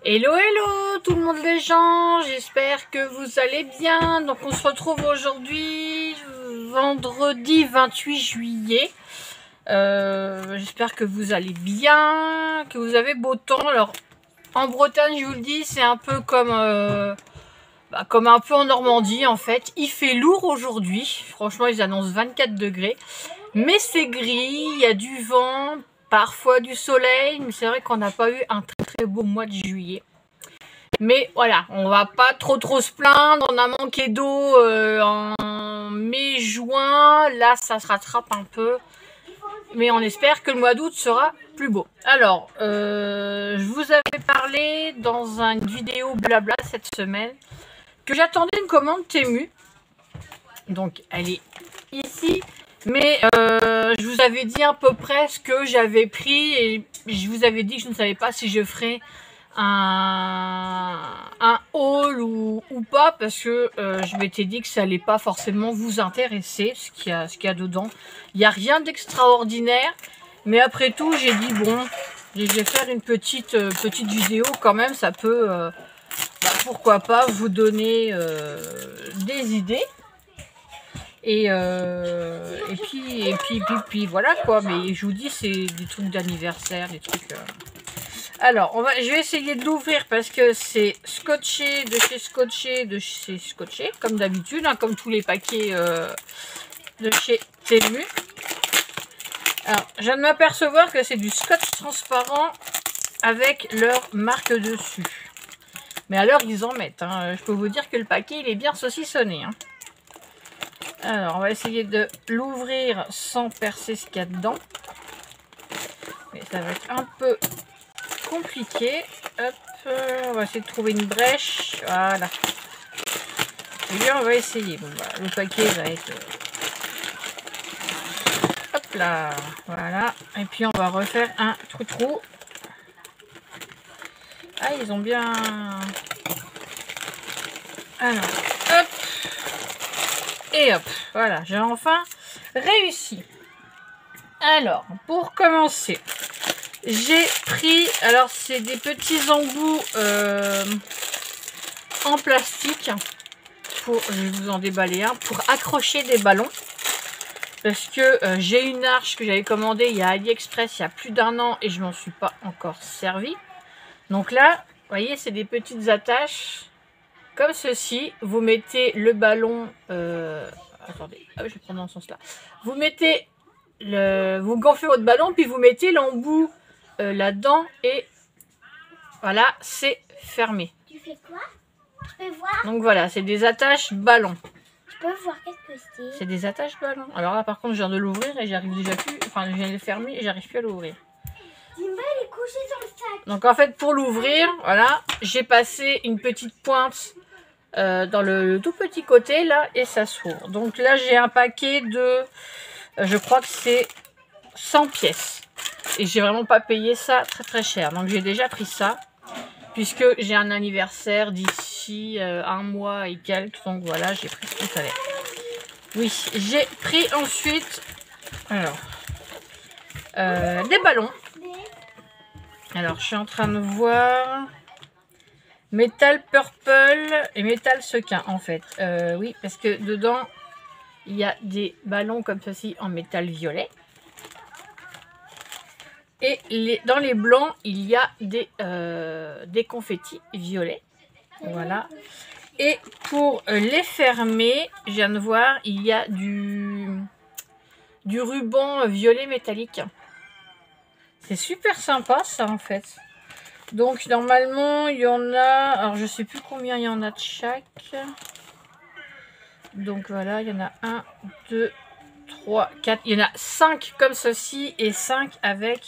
Hello hello tout le monde les gens, j'espère que vous allez bien. Donc on se retrouve aujourd'hui vendredi 28 juillet. J'espère que vous allez bien, que vous avez beau temps. Alors en Bretagne, je vous le dis, c'est un peu comme un peu en Normandie en fait. Il fait lourd aujourd'hui, franchement ils annoncent 24 degrés. Mais c'est gris, il y a du vent, parfois du soleil, mais c'est vrai qu'on n'a pas eu un très beau mois de juillet. Mais voilà, on va pas trop se plaindre, on a manqué d'eau en mai-juin, là ça se rattrape un peu, mais on espère que le mois d'août sera plus beau. Alors, je vous avais parlé dans une vidéo blabla cette semaine que j'attendais une commande Temu, donc elle est ici. Mais je vous avais dit à peu près ce que j'avais pris et je vous avais dit que je ne savais pas si je ferais un haul ou pas, parce que je m'étais dit que ça allait pas forcément vous intéresser ce qu'il y a dedans. Il n'y a rien d'extraordinaire, mais après tout j'ai dit bon, je vais faire une petite vidéo quand même, ça peut pourquoi pas vous donner des idées. Et puis voilà quoi, mais je vous dis c'est des trucs d'anniversaire, des trucs... Alors, je vais essayer de l'ouvrir parce que c'est scotché, de chez Scotché, comme d'habitude, hein, comme tous les paquets de chez Temu. Alors, je viens de m'apercevoir que c'est du scotch transparent avec leur marque dessus. Mais alors, ils en mettent, hein. Je peux vous dire que le paquet, il est bien saucissonné, hein. Alors, on va essayer de l'ouvrir sans percer ce qu'il y a dedans. Mais ça va être un peu compliqué. Hop, on va essayer de trouver une brèche. Voilà. Et bien, on va essayer. Bon, bah, le paquet va être... Hop là. Voilà. Et puis, on va refaire un trou-trou. Ah, ils ont bien... Alors, hop. Et hop, voilà, j'ai enfin réussi. Alors, pour commencer, j'ai pris, alors c'est des petits embouts en plastique, je vais vous en déballer un, pour accrocher des ballons. Parce que j'ai une arche que j'avais commandée il y a AliExpress il y a plus d'1 an et je m'en suis pas encore servi. Donc là, vous voyez, c'est des petites attaches. Comme ceci, vous mettez le ballon, attendez, je vais prendre dans ce sens-là. Vous mettez vous gonflez votre ballon, puis vous mettez l'embout là-dedans et voilà, c'est fermé. Tu fais quoi? Je peux voir. Donc voilà, c'est des attaches ballon. Je peux voir qu'est-ce que c'est? C'est des attaches ballon. Alors là, par contre, je viens de l'ouvrir et j'arrive déjà plus. Enfin, je viens de le fermer et j'arrive plus à l'ouvrir. Dimba, il est couché sur le sac. Donc en fait, pour l'ouvrir, voilà, j'ai passé une petite pointe dans le tout petit côté là et ça s'ouvre. Donc là j'ai un paquet de je crois que c'est 100 pièces et j'ai vraiment pas payé ça très cher, donc j'ai déjà pris ça puisque j'ai un anniversaire d'ici 1 mois et quelques, donc voilà, j'ai pris ce qu'il fallait. Oui, j'ai pris ensuite alors des ballons. Alors je suis en train de voir Metal Purple et Metal Sequin en fait. Oui, parce que dedans, il y a des ballons comme ceci en métal violet. Et dans les blancs, il y a des confettis violets. Voilà. Et pour les fermer, je viens de voir, il y a du ruban violet métallique. C'est super sympa ça en fait. Donc normalement il y en a, alors je sais plus combien il y en a de chaque. Donc voilà, il y en a 1, 2, 3, 4, il y en a 5 comme ceci et 5 avec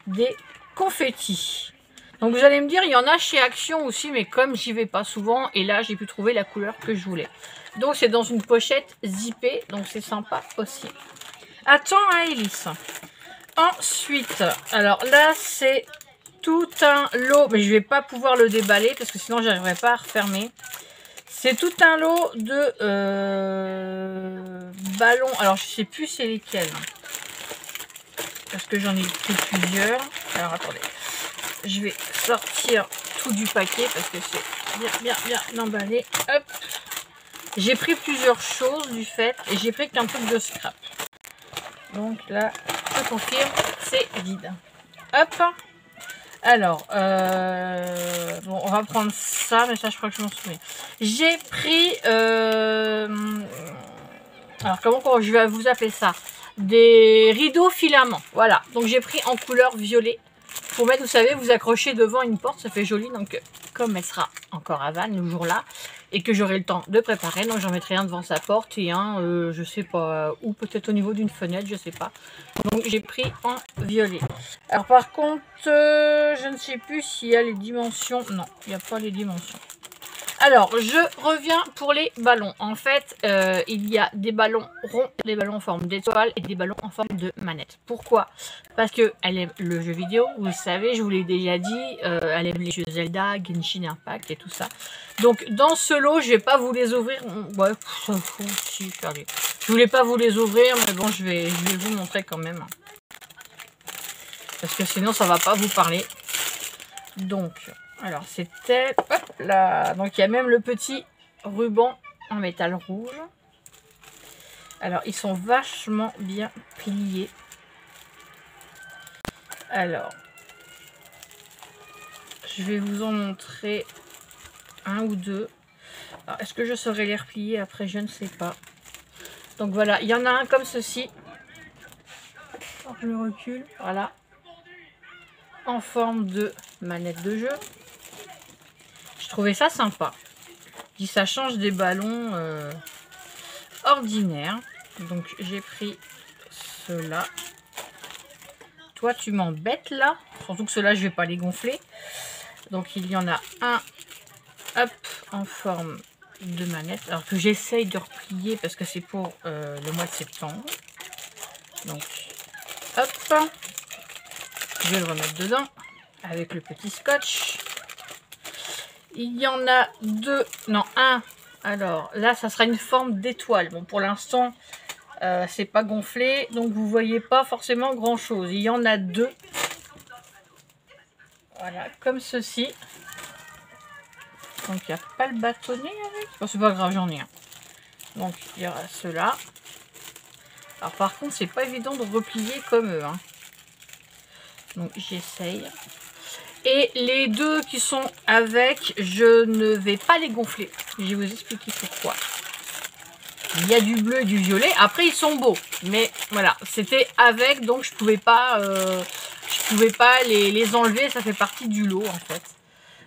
des confettis. Donc vous allez me dire, il y en a chez Action aussi, mais comme j'y vais pas souvent, et là j'ai pu trouver la couleur que je voulais. Donc c'est dans une pochette zippée, donc c'est sympa aussi. Attends hein, Elise. Ensuite, alors là c'est tout un lot, mais je vais pas pouvoir le déballer parce que sinon j'arriverai pas à refermer. C'est tout un lot de ballons. Alors je sais plus c'est lesquels parce que j'en ai pris plusieurs. Alors attendez, je vais sortir tout du paquet parce que c'est bien emballé. Hop. J'ai pris plusieurs choses du fait et j'ai pris qu'un truc de scrap. Donc là, je confirme, c'est vide. Hop. Alors, bon, on va prendre ça, mais ça, je crois que je m'en souviens. J'ai pris, alors comment je vais vous appeler ça? Des rideaux filaments. Voilà. Donc j'ai pris en couleur violet. Pour mettre, vous savez, vous accrochez devant une porte, ça fait joli. Donc comme elle sera encore à Vannes le jour-là, et que j'aurai le temps de préparer, donc j'en mettrai un devant sa porte et un, je sais pas où, peut-être au niveau d'une fenêtre, je sais pas. Donc j'ai pris en violet. Alors par contre, je ne sais plus s'il y a les dimensions. Non, il n'y a pas les dimensions. Alors, je reviens pour les ballons. En fait, il y a des ballons ronds, des ballons en forme d'étoile et des ballons en forme de manette. Pourquoi? Parce qu'elle aime le jeu vidéo, vous le savez, je vous l'ai déjà dit. Elle aime les jeux Zelda, Genshin Impact et tout ça. Donc, dans ce lot, je vais pas vous les ouvrir. Ouais, ça fout aussi, allez. Je voulais pas vous les ouvrir, mais bon, je vais vous montrer quand même. Parce que sinon, ça va pas vous parler. Donc... alors, c'était... hop là. Donc, il y a même le petit ruban en métal rouge. Alors, ils sont vachement bien pliés. Alors, je vais vous en montrer un ou deux. Alors, est-ce que je saurais les replier après? Je ne sais pas. Donc, voilà. Il y en a un comme ceci. Alors, je le recule. Voilà. En forme de manette de jeu. Je trouvais ça sympa. Puis ça change des ballons ordinaires. Donc j'ai pris ceux-là. Toi tu m'embêtes là. Surtout que ceux-là je vais pas les gonfler. Donc il y en a un hop en forme de manette. Alors que j'essaye de replier parce que c'est pour le mois de septembre. Donc hop. Je vais le remettre dedans avec le petit scotch. Il y en a deux, non un. Alors là, ça sera une forme d'étoile. Bon, pour l'instant, c'est pas gonflé, donc vous voyez pas forcément grand chose. Il y en a deux. Voilà, comme ceci. Donc il n'y a pas le bâtonnet avec. Bon, c'est pas grave, j'en ai un. Donc il y aura ceux-là. Alors par contre, c'est pas évident de replier comme eux. Hein. Donc j'essaye. Et les deux qui sont avec, je ne vais pas les gonfler. Je vais vous expliquer pourquoi. Il y a du bleu et du violet. Après, ils sont beaux. Mais voilà, c'était avec, donc je pouvais pas les enlever. Ça fait partie du lot, en fait.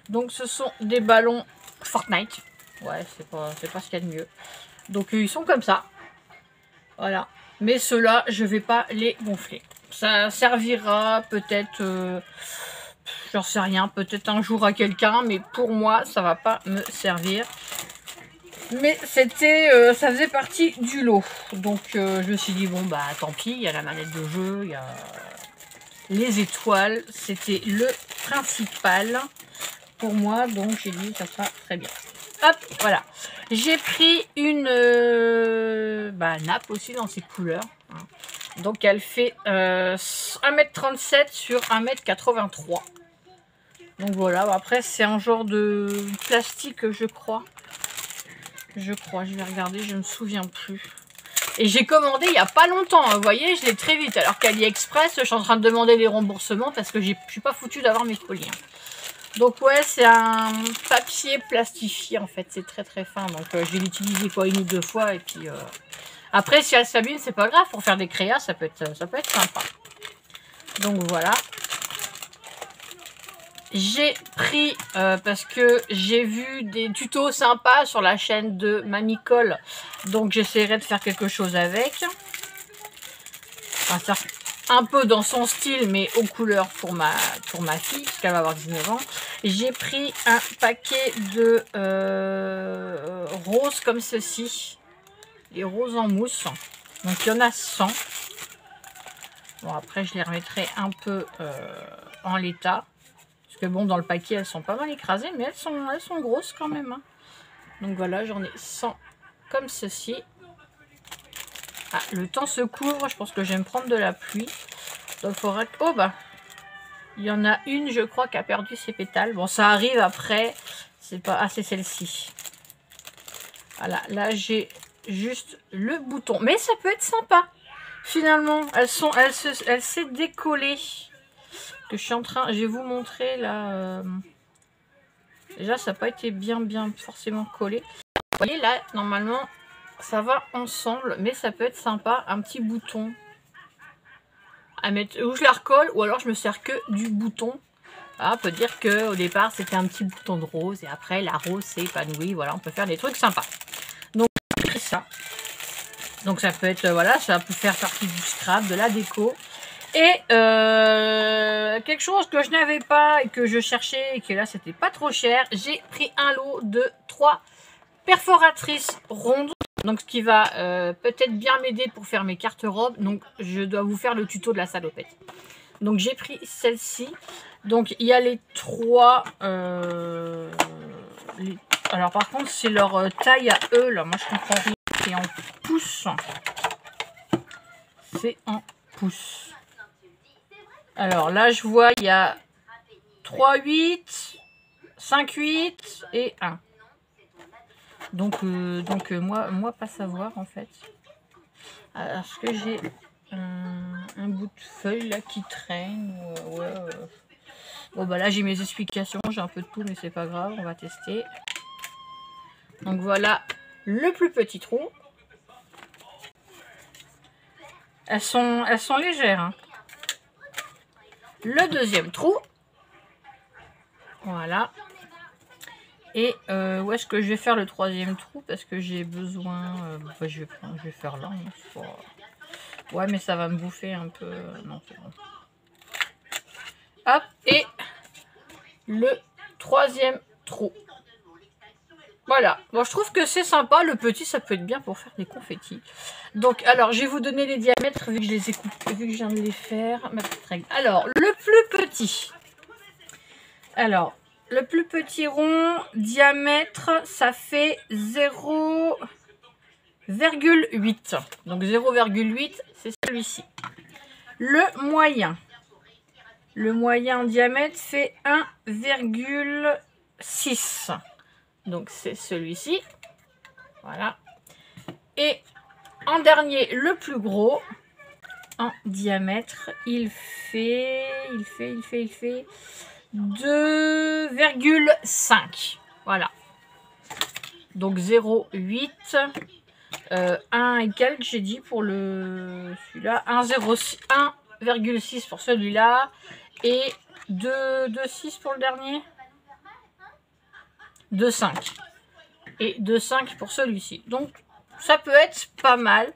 Donc, ce sont des ballons Fortnite. Ouais, c'est pas ce qu'il y a de mieux. Donc, ils sont comme ça. Voilà. Mais ceux-là, je vais pas les gonfler. Ça servira peut-être... j'en sais rien, peut-être un jour à quelqu'un, mais pour moi, ça va pas me servir. Mais c'était, ça faisait partie du lot. Donc, je me suis dit, bon, bah, tant pis, il y a la manette de jeu, il y a les étoiles. C'était le principal pour moi, donc j'ai dit, ça sera très bien. Hop, voilà. J'ai pris une nappe aussi dans ces couleurs. Hein. Donc, elle fait 1,37 m sur 1,83 m. Donc voilà, après c'est un genre de plastique, je crois. Je vais regarder, je ne me souviens plus. Et j'ai commandé il n'y a pas longtemps, hein, vous voyez, je l'ai très vite. Alors qu'AliExpress, je suis en train de demander les remboursements parce que je suis pas foutu d'avoir mes colis. Hein. Donc ouais, c'est un papier plastifié en fait, c'est très très fin. Donc je vais l'utiliser quoi, une ou deux fois. Et puis après, si elle s'abîme, c'est pas grave, pour faire des créas, ça peut être sympa. Donc voilà. J'ai pris, parce que j'ai vu des tutos sympas sur la chaîne de Mamie Cole. Donc j'essaierai de faire quelque chose avec. Enfin, un peu dans son style, mais aux couleurs pour ma fille, parce qu'elle va avoir 19 ans. J'ai pris un paquet de roses comme ceci. Les roses en mousse. Donc il y en a 100. Bon, après je les remettrai un peu en l'état. Parce que bon, dans le paquet, elles sont pas mal écrasées, mais elles sont grosses quand même. Hein. Donc voilà, j'en ai 100 comme ceci. Ah, le temps se couvre, je pense que je vais me prendre de la pluie. Donc il faudra que... oh bah, Il y en a une, je crois, qui a perdu ses pétales. Bon, ça arrive après. C'est pas... Ah, c'est celle-ci. Voilà, là, j'ai juste le bouton. Mais ça peut être sympa. Finalement, elle s'est décollée. Que je suis en train... Je vais vous montrer, là... Déjà, ça n'a pas été bien forcément collé. Vous voyez, là, normalement, ça va ensemble. Mais ça peut être sympa. Un petit bouton. À mettre, où je la recolle, ou alors je me sers que du bouton. Ah, on peut dire que au départ c'était un petit bouton de rose et après la rose s'est épanouie. Voilà, on peut faire des trucs sympas. Donc ça. Donc ça peut être, voilà, ça peut faire partie du scrap, de la déco. Et quelque chose que je n'avais pas et que je cherchais et que là c'était pas trop cher, j'ai pris un lot de 3 perforatrices rondes. Donc ce qui va peut-être bien m'aider pour faire mes cartes robes. Donc je dois vous faire le tuto de la salopette. Donc j'ai pris celle-ci. Donc il y a les 3. Alors par contre c'est leur taille à eux. Là moi je comprends rien. C'est en pouces. C'est en pouces. Alors là je vois il y a 3, 8, 5, 8 et 1. Donc moi pas savoir en fait. Alors ce que j'ai un bout de feuille là qui traîne. Bon bah là j'ai mes explications, j'ai un peu de tout mais c'est pas grave, on va tester. Donc voilà le plus petit trou. Elles sont légères. Hein. Le deuxième trou. Voilà. Et où est-ce que je vais faire le troisième trou? Parce que j'ai besoin... je vais faire là. Ouais, mais ça va me bouffer un peu. Non, c'est bon. Hop, et le troisième trou. Voilà. Bon, je trouve que c'est sympa. Le petit, ça peut être bien pour faire des confettis. Donc, alors, je vais vous donner les diamètres vu que je les ai coupés, vu que je viens de les faire. Ma petite règle. Alors, le plus petit. Alors... Le plus petit rond, diamètre, ça fait 0,8. Donc 0,8, c'est celui-ci. Le moyen en diamètre fait 1,6. Donc c'est celui-ci. Voilà. Et en dernier, le plus gros, en diamètre, il fait 2,5. Voilà. Donc 0,8. 1 et quelques, j'ai dit pour celui-là. 1,6 pour celui-là. Et 2,6 pour le dernier. 2,5. Et 2,5 pour celui-ci. Donc ça peut être pas mal.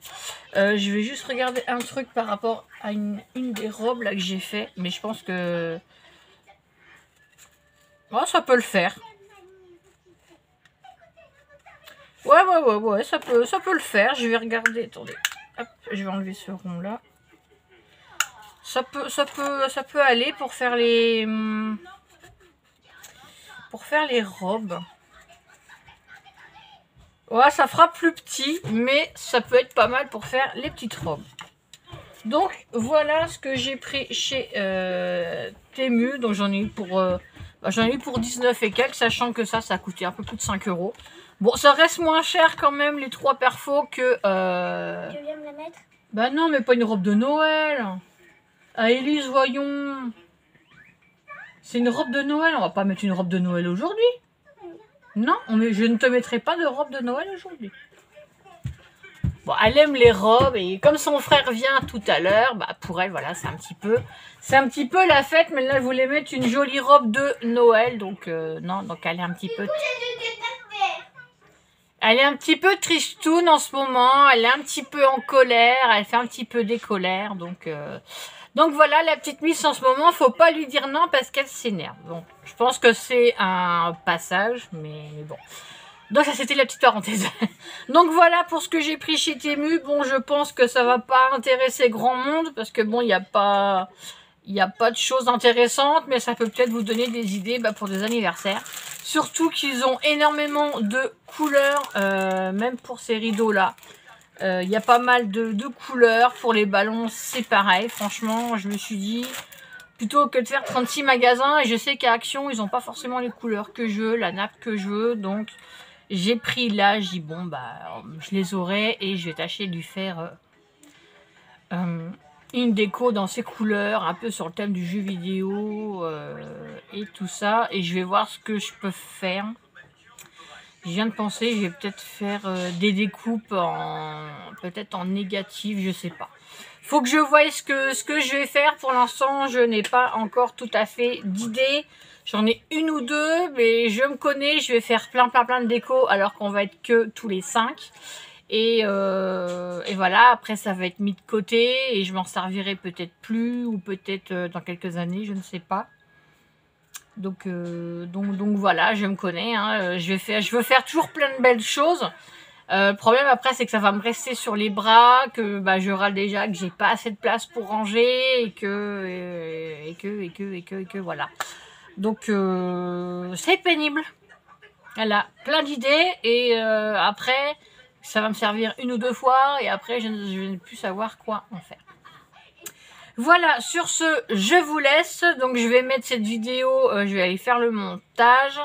Je vais juste regarder un truc par rapport à une des robes là que j'ai fait. Mais je pense que... Oh, ça peut le faire. Ouais, ça peut le faire. Je vais regarder. Attendez. Hop, je vais enlever ce rond là. Ça peut aller pour faire les robes. Ouais, ça fera plus petit, mais ça peut être pas mal pour faire les petites robes. Donc voilà ce que j'ai pris chez Temu. Donc j'en ai eu pour 19 et quelques, sachant que ça a coûté un peu plus de 5 €. Bon, ça reste moins cher quand même, les 3 perfos, que... Tu viens me la mettre? Bah non, mais pas une robe de Noël. Ah, Élise, voyons. C'est une robe de Noël, on va pas mettre une robe de Noël aujourd'hui. Non, je ne te mettrai pas de robe de Noël aujourd'hui. Bon, elle aime les robes et comme son frère vient tout à l'heure, bah pour elle, voilà, c'est un petit peu la fête, mais là, elle voulait mettre une jolie robe de Noël, donc non, donc elle est un petit peu... Elle est un petit peu tristoune en ce moment, elle est un petit peu en colère, elle fait un petit peu des colères, donc voilà, la petite Miss en ce moment, faut pas lui dire non parce qu'elle s'énerve. Bon, je pense que c'est un passage, mais bon. Donc ça c'était la petite parenthèse. Donc voilà pour ce que j'ai pris chez Temu. Bon, je pense que ça va pas intéresser grand monde parce que bon, il n'y a pas de choses intéressantes, mais ça peut peut-être vous donner des idées pour des anniversaires. Surtout qu'ils ont énormément de couleurs, même pour ces rideaux là. Il y a pas mal de couleurs. Pour les ballons, c'est pareil. Franchement, je me suis dit, plutôt que de faire 36 magasins. Et je sais qu'à Action, ils n'ont pas forcément les couleurs que je veux, la nappe que je veux. Donc, j'ai pris là, je dis bon, bah, je les aurai et je vais tâcher de lui faire une déco dans ces couleurs, un peu sur le thème du jeu vidéo et tout ça. Et je vais voir ce que je peux faire. Je viens de penser, je vais peut-être faire des découpes peut-être en négatif, je sais pas. Faut que je voie ce que je vais faire. Pour l'instant, je n'ai pas encore tout à fait d'idées. J'en ai une ou deux, mais je me connais, je vais faire plein de déco alors qu'on va être que tous les 5. Et voilà, après ça va être mis de côté et je m'en servirai peut-être plus ou peut-être dans quelques années, je ne sais pas. Donc voilà, je me connais, hein, je veux faire toujours plein de belles choses. Le problème après c'est que ça va me rester sur les bras, que bah, je râle déjà que j'ai pas assez de place pour ranger et que voilà. Donc c'est pénible. Voilà, plein d'idées et après ça va me servir une ou deux fois et après je ne vais plus savoir quoi en faire. Voilà, sur ce, je vous laisse. Donc, je vais mettre cette vidéo, je vais aller faire le montage.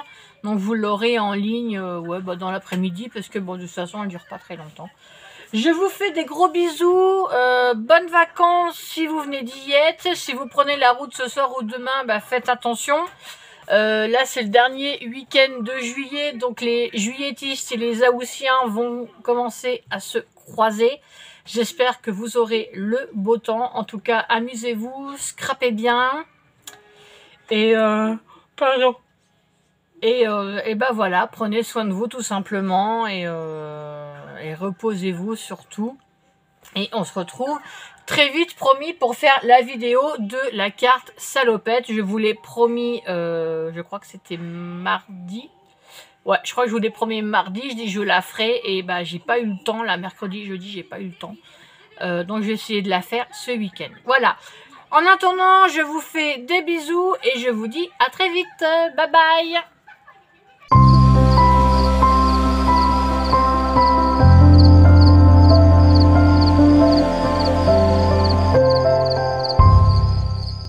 Donc, vous l'aurez en ligne ouais, bah, dans l'après-midi parce que, bon, de toute façon, elle ne dure pas très longtemps. Je vous fais des gros bisous. Bonnes vacances si vous venez d'y être. Si vous prenez la route ce soir ou demain, bah, faites attention. Là, c'est le dernier week-end de juillet. Donc, les juilletistes et les haussiens vont commencer à se croiser. J'espère que vous aurez le beau temps. En tout cas, amusez-vous, scrapez bien. Et pardon. Et ben voilà, prenez soin de vous tout simplement. Et reposez-vous surtout. Et on se retrouve très vite, promis, pour faire la vidéo de la carte salopette. Je vous l'ai promis, je crois que c'était mardi. Ouais, je crois que je vous l'ai promis mardi, je dis je la ferai et bah j'ai pas eu le temps, là mercredi, jeudi, j'ai pas eu le temps. Donc je vais essayer de la faire ce week-end. Voilà. En attendant, je vous fais des bisous et je vous dis à très vite. Bye bye.